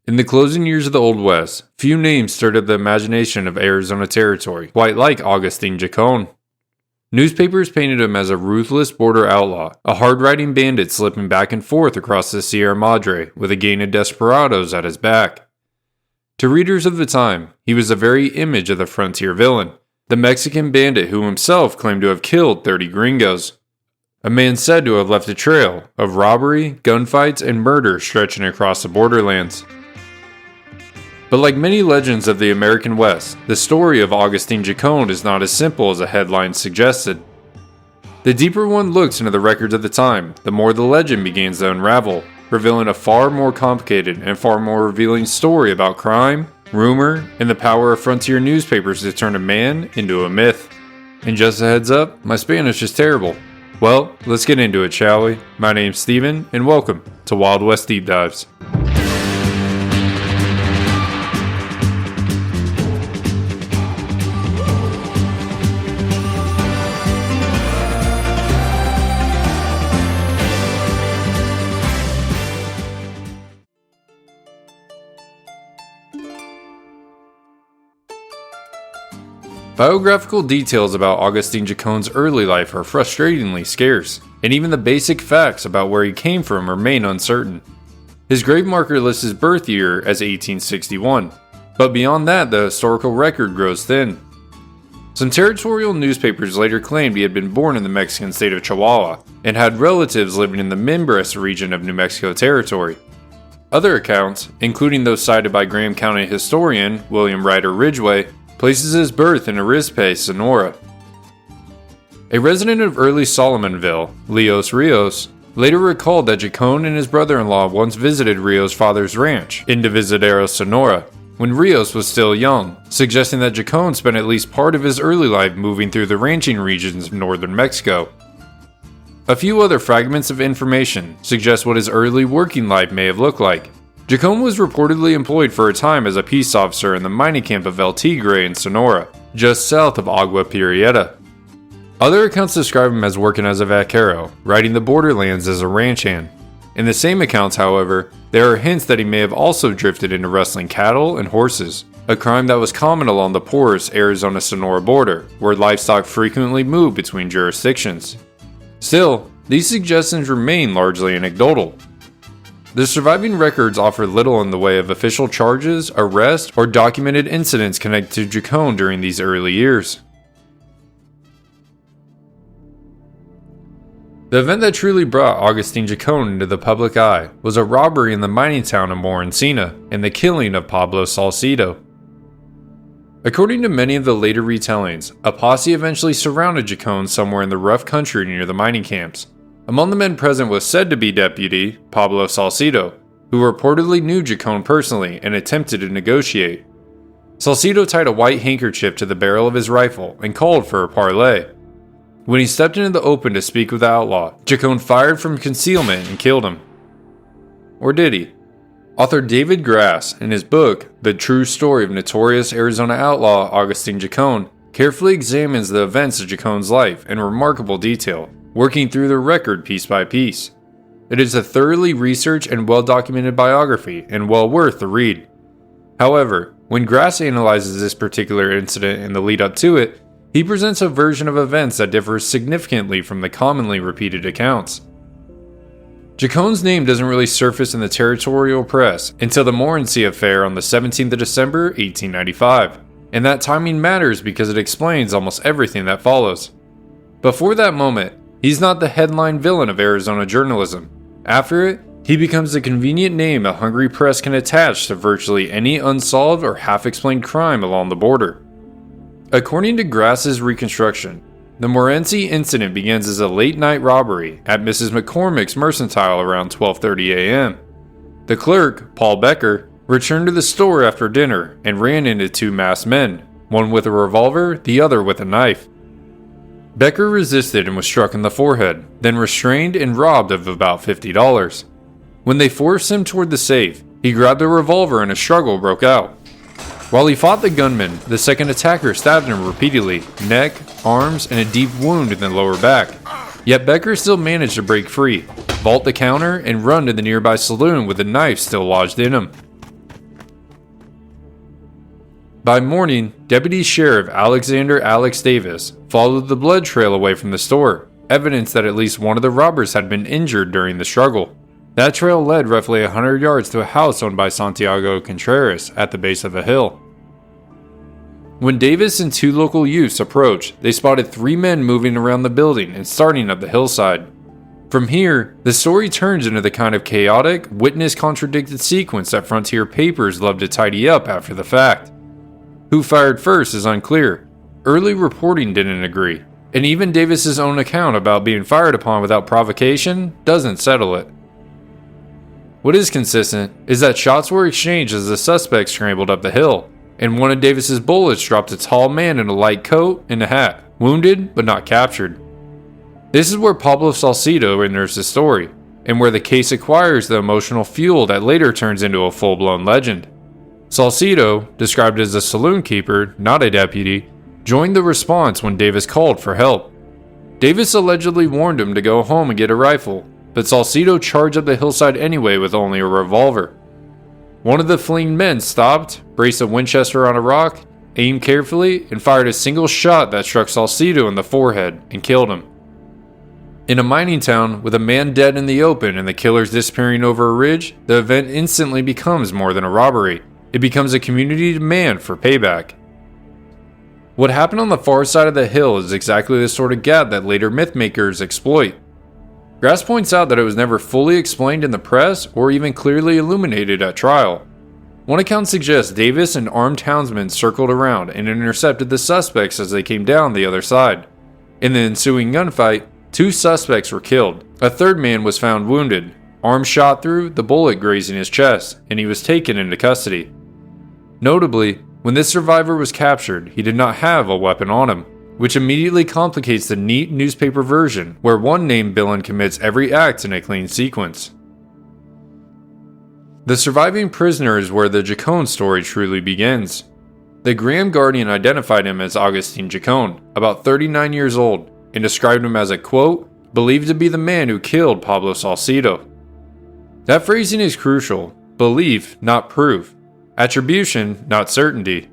In the closing years of the Old West, few names stirred up the imagination of Arizona Territory, quite like Augustine Chacón. Newspapers painted him as a ruthless border outlaw, a hard-riding bandit slipping back and forth across the Sierra Madre with a gang of desperados at his back. To readers of the time, he was the very image of the frontier villain, the Mexican bandit who himself claimed to have killed 30 gringos. A man said to have left a trail of robbery, gunfights, and murder stretching across the borderlands. But like many legends of the American West, the story of Augustine Jacone is not as simple as the headline suggested. The deeper one looks into the records of the time, the more the legend begins to unravel, revealing a far more complicated and far more revealing story about crime, rumor, and the power of frontier newspapers to turn a man into a myth. And just a heads up, my Spanish is terrible. Well, let's get into it, shall we? My name's Steven, and welcome to Wild West Deep Dives. Biographical details about Augustine Jacone's early life are frustratingly scarce, and even the basic facts about where he came from remain uncertain. His grave marker lists his birth year as 1861, but beyond that the historical record grows thin. Some territorial newspapers later claimed he had been born in the Mexican state of Chihuahua, and had relatives living in the Mimbres region of New Mexico Territory. Other accounts, including those cited by Graham County historian William Ryder Ridgway, places his birth in Arizpe, Sonora. A resident of early Solomonville, Leos Rios, later recalled that Jacone and his brother-in-law once visited Rios' father's ranch in Divisadero, Sonora, when Rios was still young, suggesting that Jacone spent at least part of his early life moving through the ranching regions of northern Mexico. A few other fragments of information suggest what his early working life may have looked like. Jacone was reportedly employed for a time as a peace officer in the mining camp of El Tigre in Sonora, just south of Agua Prieta. Other accounts describe him as working as a vaquero, riding the borderlands as a ranch hand. In the same accounts, however, there are hints that he may have also drifted into rustling cattle and horses, a crime that was common along the porous Arizona-Sonora border, where livestock frequently moved between jurisdictions. Still, these suggestions remain largely anecdotal. The surviving records offer little in the way of official charges, arrests, or documented incidents connected to Jacone during these early years. The event that truly brought Augustine Jacone into the public eye was a robbery in the mining town of Morenci and the killing of Pablo Salcido. According to many of the later retellings, a posse eventually surrounded Jacone somewhere in the rough country near the mining camps. Among the men present was said to be Deputy Pablo Salcido, who reportedly knew Jacone personally and attempted to negotiate. Salcido tied a white handkerchief to the barrel of his rifle and called for a parley. When he stepped into the open to speak with the outlaw, Jacone fired from concealment and killed him. Or did he? Author David Grass, in his book, The True Story of Notorious Arizona Outlaw Augustine Jacone, carefully examines the events of Jacone's life in remarkable detail, working through the record piece by piece. It is a thoroughly researched and well-documented biography, and well worth the read. However, when Grass analyzes this particular incident and the lead-up to it, he presents a version of events that differs significantly from the commonly repeated accounts. Jacone's name doesn't really surface in the territorial press until the Morenci affair on the 17th of December, 1895, and that timing matters because it explains almost everything that follows. Before that moment, he's not the headline villain of Arizona journalism. After it, he becomes the convenient name a hungry press can attach to virtually any unsolved or half-explained crime along the border. According to Grass's reconstruction, the Morenci incident begins as a late-night robbery at Mrs. McCormick's mercantile around 12:30 a.m. The clerk, Paul Becker, returned to the store after dinner and ran into two masked men, one with a revolver, the other with a knife. Becker resisted and was struck in the forehead, then restrained and robbed of about $50. When they forced him toward the safe, he grabbed a revolver and a struggle broke out. While he fought the gunman, the second attacker stabbed him repeatedly, neck, arms, and a deep wound in the lower back. Yet Becker still managed to break free, vault the counter, and run to the nearby saloon with the knife still lodged in him. By morning, Deputy Sheriff Alexander Alex Davis followed the blood trail away from the store, evidence that at least one of the robbers had been injured during the struggle. That trail led roughly 100 yards to a house owned by Santiago Contreras at the base of a hill. When Davis and 2 local youths approached, they spotted 3 men moving around the building and starting up the hillside. From here, the story turns into the kind of chaotic, witness-contradicted sequence that frontier papers love to tidy up after the fact. Who fired first is unclear. Early reporting didn't agree, and even Davis's own account about being fired upon without provocation doesn't settle it. What is consistent is that shots were exchanged as the suspects scrambled up the hill, and one of Davis's bullets dropped a tall man in a light coat and a hat, wounded but not captured. This is where Pablo Salcido enters the story, and where the case acquires the emotional fuel that later turns into a full-blown legend. Salcido, described as a saloon keeper, not a deputy, joined the response when Davis called for help. Davis allegedly warned him to go home and get a rifle, but Salcido charged up the hillside anyway with only a revolver. One of the fleeing men stopped, braced a Winchester on a rock, aimed carefully, and fired a single shot that struck Salcido in the forehead and killed him. In a mining town, with a man dead in the open and the killers disappearing over a ridge, the event instantly becomes more than a robbery. It becomes a community demand for payback. What happened on the far side of the hill is exactly the sort of gap that later mythmakers exploit. Grass points out that it was never fully explained in the press or even clearly illuminated at trial. One account suggests Davis and armed townsmen circled around and intercepted the suspects as they came down the other side. In the ensuing gunfight, 2 suspects were killed. A third man was found wounded, arm shot through, the bullet grazing his chest, and he was taken into custody. Notably, when this survivor was captured, he did not have a weapon on him, which immediately complicates the neat newspaper version where one named villain commits every act in a clean sequence. The surviving prisoner is where the Jacone story truly begins. The Graham Guardian identified him as Augustine Jacone, about 39 years old, and described him as a, quote, believed to be the man who killed Pablo Salcido. That phrasing is crucial. Belief, not proof. Attribution, not certainty.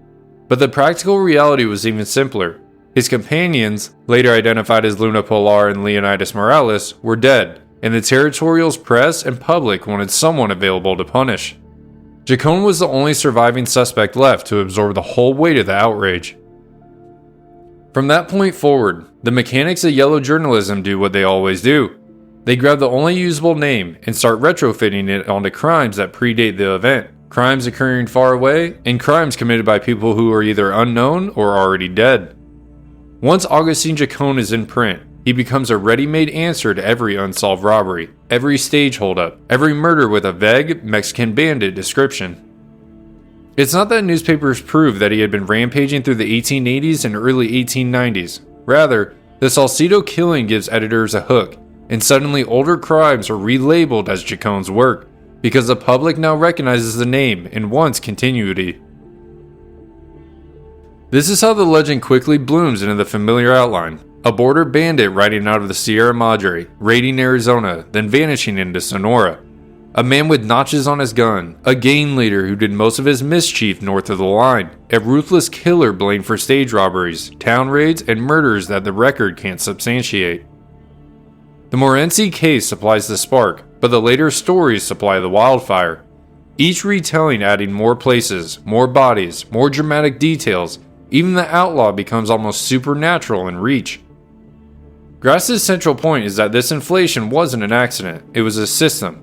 But the practical reality was even simpler. His companions, later identified as Luna Polar and Leonidas Morales, were dead, and the territorial's press and public wanted someone available to punish. Jacone was the only surviving suspect left to absorb the whole weight of the outrage. From that point forward, the mechanics of yellow journalism do what they always do. They grab the only usable name and start retrofitting it onto crimes that predate the event, crimes occurring far away, and crimes committed by people who are either unknown or already dead. Once Augustine Jacone is in print, he becomes a ready-made answer to every unsolved robbery, every stage holdup, every murder with a vague Mexican bandit description. It's not that newspapers proved that he had been rampaging through the 1880s and early 1890s. Rather, the Salcido killing gives editors a hook, and suddenly older crimes are relabeled as Jacone's work, because the public now recognizes the name and wants continuity. This is how the legend quickly blooms into the familiar outline. A border bandit riding out of the Sierra Madre, raiding Arizona, then vanishing into Sonora. A man with notches on his gun, a gang leader who did most of his mischief north of the line, a ruthless killer blamed for stage robberies, town raids, and murders that the record can't substantiate. The Morenci case supplies the spark, but the later stories supply the wildfire. Each retelling adding more places, more bodies, more dramatic details. Even the outlaw becomes almost supernatural in reach. Grass's central point is that this inflation wasn't an accident, it was a system.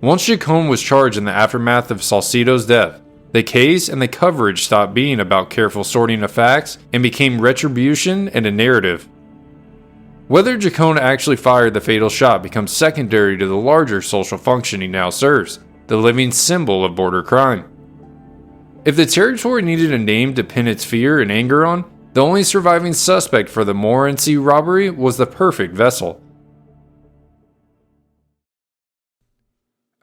Once Jacone was charged in the aftermath of Salcido's death, the case and the coverage stopped being about careful sorting of facts and became retribution and a narrative. Whether Jacone actually fired the fatal shot becomes secondary to the larger social function he now serves, the living symbol of border crime. If the territory needed a name to pin its fear and anger on, the only surviving suspect for the Morenci robbery was the perfect vessel.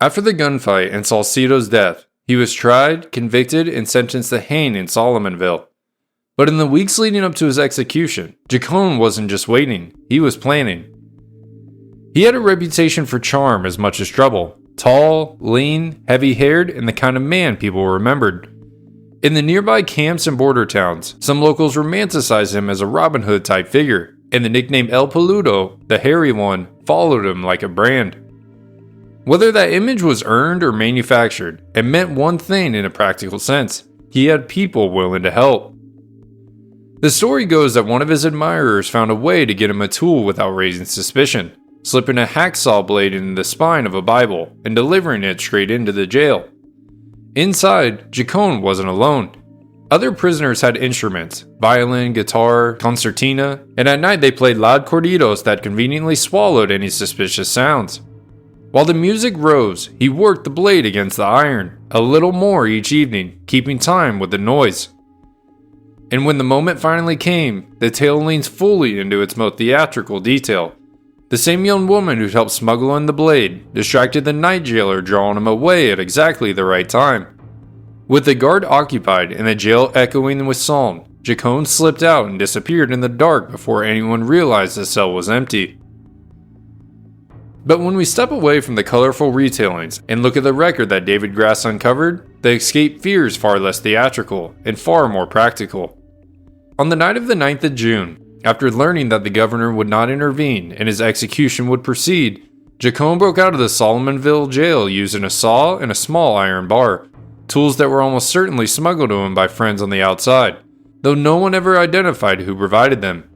After the gunfight and Salcido's death, he was tried, convicted, and sentenced to hang in Solomonville. But in the weeks leading up to his execution, Jacone wasn't just waiting, he was planning. He had a reputation for charm as much as trouble. Tall, lean, heavy-haired, and the kind of man people remembered. In the nearby camps and border towns, some locals romanticized him as a Robin Hood type figure, and the nickname El Peludo, the hairy one, followed him like a brand. Whether that image was earned or manufactured, it meant one thing in a practical sense: he had people willing to help. The story goes that one of his admirers found a way to get him a tool without raising suspicion, slipping a hacksaw blade into the spine of a Bible and delivering it straight into the jail. Inside, Jacone wasn't alone. Other prisoners had instruments: violin, guitar, concertina, and at night they played loud corridos that conveniently swallowed any suspicious sounds. While the music rose, he worked the blade against the iron, a little more each evening, keeping time with the noise. And when the moment finally came, the tale leans fully into its most theatrical detail. The same young woman who'd helped smuggle in the blade distracted the night jailer, drawing him away at exactly the right time. With the guard occupied and the jail echoing with song, Jacone slipped out and disappeared in the dark before anyone realized the cell was empty. But when we step away from the colorful retellings and look at the record that David Grass uncovered, the escape fears far less theatrical and far more practical. On the night of the 9th of June, after learning that the governor would not intervene and his execution would proceed, Jacone broke out of the Solomonville jail using a saw and a small iron bar, tools that were almost certainly smuggled to him by friends on the outside, though no one ever identified who provided them.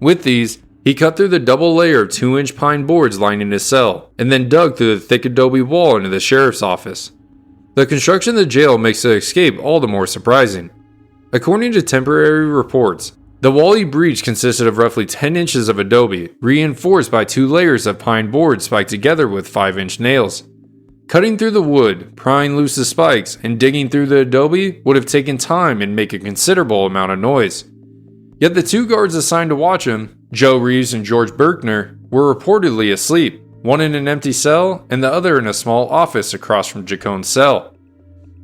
With these, he cut through the double layer of 2-inch pine boards lining his cell, and then dug through the thick adobe wall into the sheriff's office. The construction of the jail makes the escape all the more surprising. According to temporary reports, the wall he breached consisted of roughly 10 inches of adobe, reinforced by 2 layers of pine boards spiked together with 5-inch nails. Cutting through the wood, prying loose the spikes, and digging through the adobe would have taken time and make a considerable amount of noise. Yet the 2 guards assigned to watch him, Joe Reeves and George Berkner, were reportedly asleep, one in an empty cell and the other in a small office across from Jacone's cell.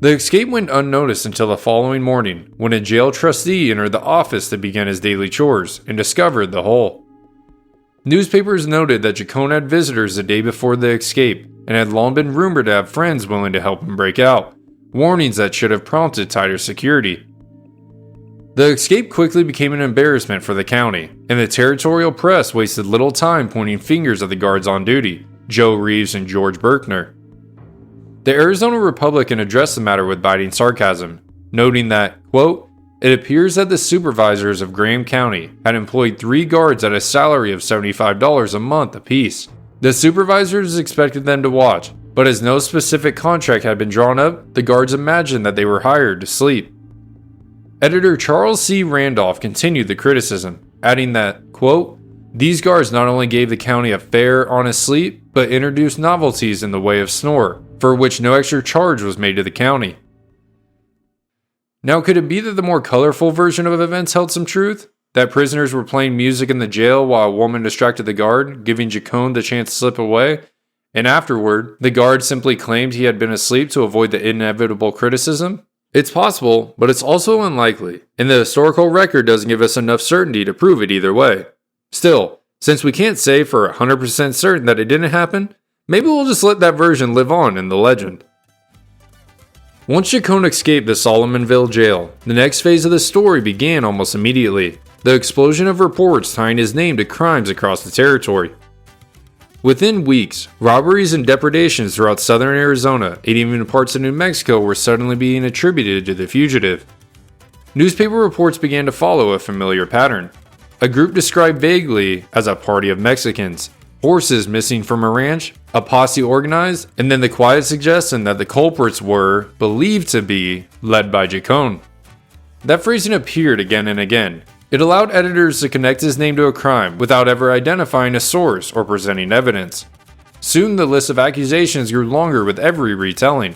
The escape went unnoticed until the following morning, when a jail trustee entered the office to begin his daily chores and discovered the hole. Newspapers noted that Jacone had visitors the day before the escape and had long been rumored to have friends willing to help him break out, warnings that should have prompted tighter security. The escape quickly became an embarrassment for the county, and the territorial press wasted little time pointing fingers at the guards on duty, Joe Reeves and George Berkner. The Arizona Republican addressed the matter with biting sarcasm, noting that, quote, "It appears that the supervisors of Graham County had employed 3 guards at a salary of $75 a month apiece. The supervisors expected them to watch, but as no specific contract had been drawn up, the guards imagined that they were hired to sleep." Editor Charles C. Randolph continued the criticism, adding that, quote, "These guards not only gave the county a fair, honest sleep, but introduced novelties in the way of snore, for which no extra charge was made to the county." Now, could it be that the more colorful version of events held some truth? That prisoners were playing music in the jail while a woman distracted the guard, giving Jacone the chance to slip away, and afterward, the guard simply claimed he had been asleep to avoid the inevitable criticism? It's possible, but it's also unlikely, and the historical record doesn't give us enough certainty to prove it either way. Still, since we can't say for 100% certain that it didn't happen, maybe we'll just let that version live on in the legend. Once Jacone escaped the Solomonville jail, the next phase of the story began almost immediately: the explosion of reports tying his name to crimes across the territory. Within weeks, robberies and depredations throughout southern Arizona and even parts of New Mexico were suddenly being attributed to the fugitive. Newspaper reports began to follow a familiar pattern. A group described vaguely as a party of Mexicans, horses missing from a ranch, a posse organized, and then the quiet suggestion that the culprits were believed to be led by Jacone. That phrasing appeared again and again. It allowed editors to connect his name to a crime without ever identifying a source or presenting evidence. Soon the list of accusations grew longer with every retelling.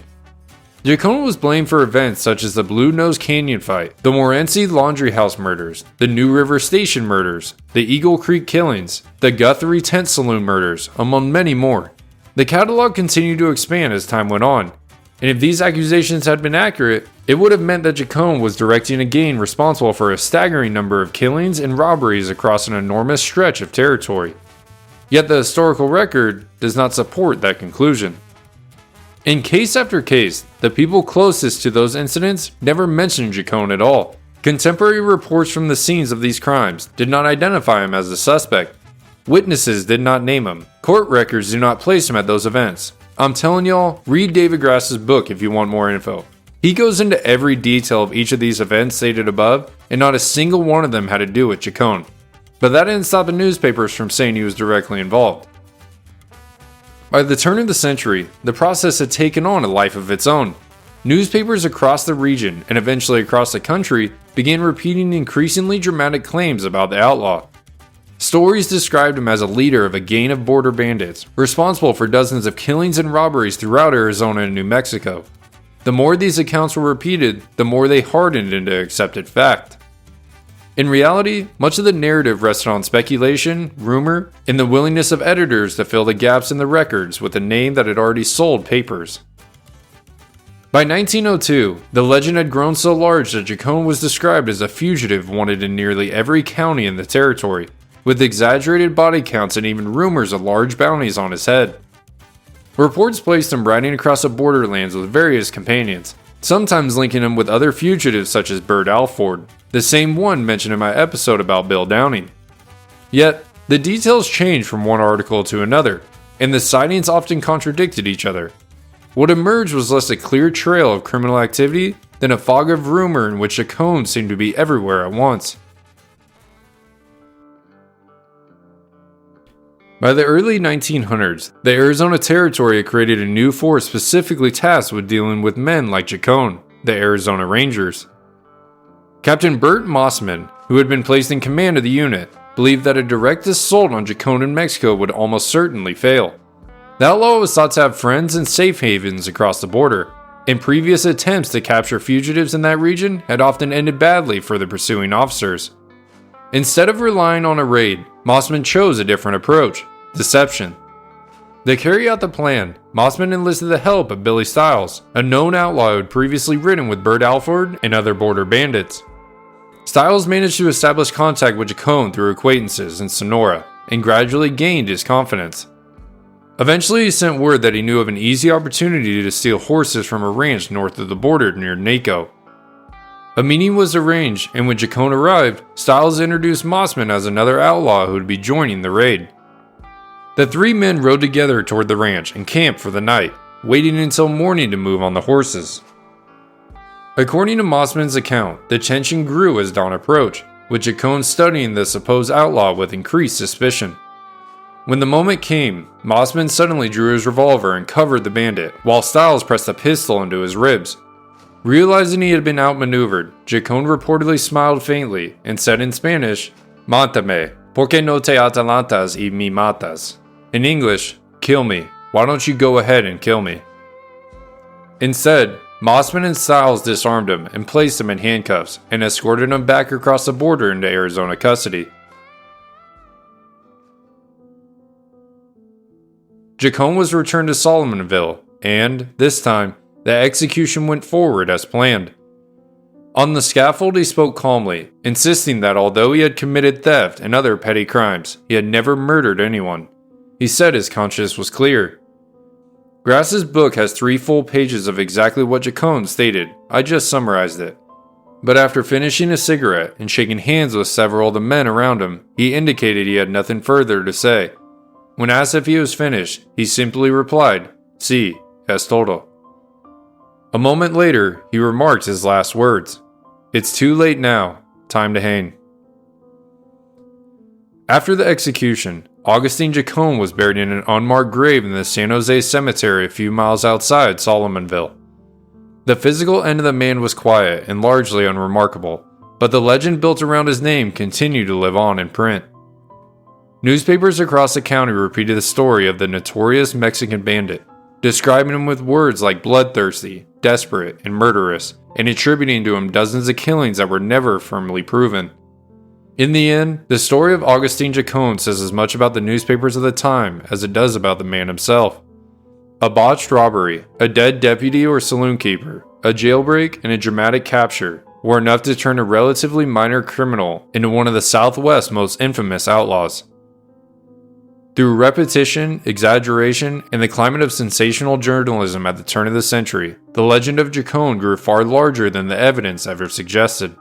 Jacone was blamed for events such as the Blue Nose Canyon fight, the Morenci Laundry House murders, the New River Station murders, the Eagle Creek killings, the Guthrie Tent Saloon murders, among many more. The catalog continued to expand as time went on, and if these accusations had been accurate, it would have meant that Jacone was directing a gang responsible for a staggering number of killings and robberies across an enormous stretch of territory. Yet the historical record does not support that conclusion. In case after case, the people closest to those incidents never mentioned Jacone at all. Contemporary reports from the scenes of these crimes did not identify him as a suspect. Witnesses did not name him. Court records do not place him at those events. I'm telling y'all, read David Grass's book if you want more info. He goes into every detail of each of these events stated above, and not a single one of them had to do with Jacone. But that didn't stop the newspapers from saying he was directly involved. By the turn of the century, the process had taken on a life of its own. Newspapers across the region, and eventually across the country, began repeating increasingly dramatic claims about the outlaw. Stories described him as a leader of a gang of border bandits, responsible for dozens of killings and robberies throughout Arizona and New Mexico. The more these accounts were repeated, the more they hardened into accepted fact. In reality, much of the narrative rested on speculation, rumor, and the willingness of editors to fill the gaps in the records with a name that had already sold papers. By 1902, the legend had grown so large that Jacone was described as a fugitive wanted in nearly every county in the territory, with exaggerated body counts and even rumors of large bounties on his head. Reports placed him riding across the borderlands with various companions, sometimes linking him with other fugitives such as Burt Alford, the same one mentioned in my episode about Bill Downing. Yet, the details changed from one article to another, and the sightings often contradicted each other. What emerged was less a clear trail of criminal activity than a fog of rumor in which Jacone seemed to be everywhere at once. By the early 1900s, the Arizona Territory had created a new force specifically tasked with dealing with men like Chacón, the Arizona Rangers. Captain Burt Mossman, who had been placed in command of the unit, believed that a direct assault on Jacone in Mexico would almost certainly fail. The outlaw was thought to have friends and safe havens across the border, and previous attempts to capture fugitives in that region had often ended badly for the pursuing officers. Instead of relying on a raid, Mossman chose a different approach: deception. To carry out the plan, Mossman enlisted the help of Billy Stiles, a known outlaw who had previously ridden with Burt Alford and other border bandits. Stiles managed to establish contact with Jacone through acquaintances in Sonora, and gradually gained his confidence. Eventually, he sent word that he knew of an easy opportunity to steal horses from a ranch north of the border near Naco. A meeting was arranged, and when Jacone arrived, Stiles introduced Mossman as another outlaw who would be joining the raid. The three men rode together toward the ranch and camped for the night, waiting until morning to move on the horses. According to Mossman's account, the tension grew as dawn approached, with Jacone studying the supposed outlaw with increased suspicion. When the moment came, Mossman suddenly drew his revolver and covered the bandit, while Stiles pressed a pistol into his ribs. Realizing he had been outmaneuvered, Jacone reportedly smiled faintly and said in Spanish, "Mátame, porque no te atalantas y me matas?" In English, "Kill me, why don't you go ahead and kill me?" Instead, Mossman and Stiles disarmed him and placed him in handcuffs and escorted him back across the border into Arizona custody. Jacone was returned to Solomonville, and, this time, the execution went forward as planned. On the scaffold, he spoke calmly, insisting that although he had committed theft and other petty crimes, he had never murdered anyone. He said his conscience was clear. Grass's book has 3 full pages of exactly what Jacone stated. I just summarized it. But after finishing a cigarette and shaking hands with several of the men around him, he indicated he had nothing further to say. When asked if he was finished, he simply replied, "Sí, es todo." A moment later, he remarked his last words. "It's too late now. Time to hang." After the execution, Augustine Jacone was buried in an unmarked grave in the San Jose Cemetery a few miles outside Solomonville. The physical end of the man was quiet and largely unremarkable, but the legend built around his name continued to live on in print. Newspapers across the county repeated the story of the notorious Mexican bandit, describing him with words like bloodthirsty, desperate, and murderous, and attributing to him dozens of killings that were never firmly proven. In the end, the story of Augustine Jacone says as much about the newspapers of the time as it does about the man himself. A botched robbery, a dead deputy or saloon keeper, a jailbreak, and a dramatic capture were enough to turn a relatively minor criminal into one of the Southwest's most infamous outlaws. Through repetition, exaggeration, and the climate of sensational journalism at the turn of the century, the legend of Jacone grew far larger than the evidence ever suggested.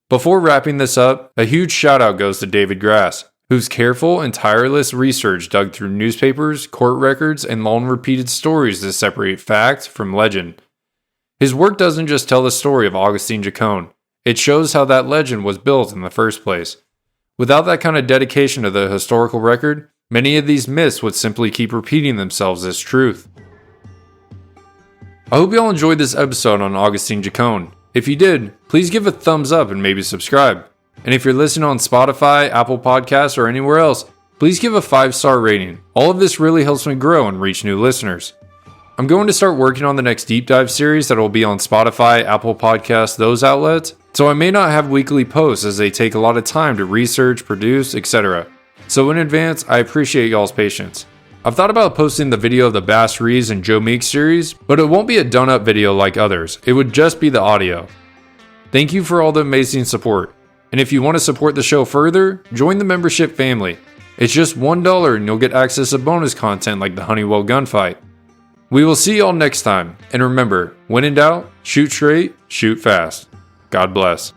Before wrapping this up, a huge shout out goes to David Grass, whose careful and tireless research dug through newspapers, court records, and long-repeated stories to separate fact from legend. His work doesn't just tell the story of Augustine Chacón, it shows how that legend was built in the first place. Without that kind of dedication to the historical record, many of these myths would simply keep repeating themselves as truth. I hope you all enjoyed this episode on Augustine Jacone. If you did, please give a thumbs up and maybe subscribe. And if you're listening on Spotify, Apple Podcasts, or anywhere else, please give a 5-star rating. All of this really helps me grow and reach new listeners. I'm going to start working on the next deep dive series that will be on Spotify, Apple Podcasts, those outlets, so I may not have weekly posts as they take a lot of time to research, produce, etc. So in advance, I appreciate y'all's patience. I've thought about posting the video of the Bass Reeves and Joe Meeks series, but it won't be a done up video like others, it would just be the audio. Thank you for all the amazing support, and if you want to support the show further, join the membership family. It's just $1 and you'll get access to bonus content like the Honeywell gunfight. We will see y'all next time, and remember, when in doubt, shoot straight, shoot fast. God bless.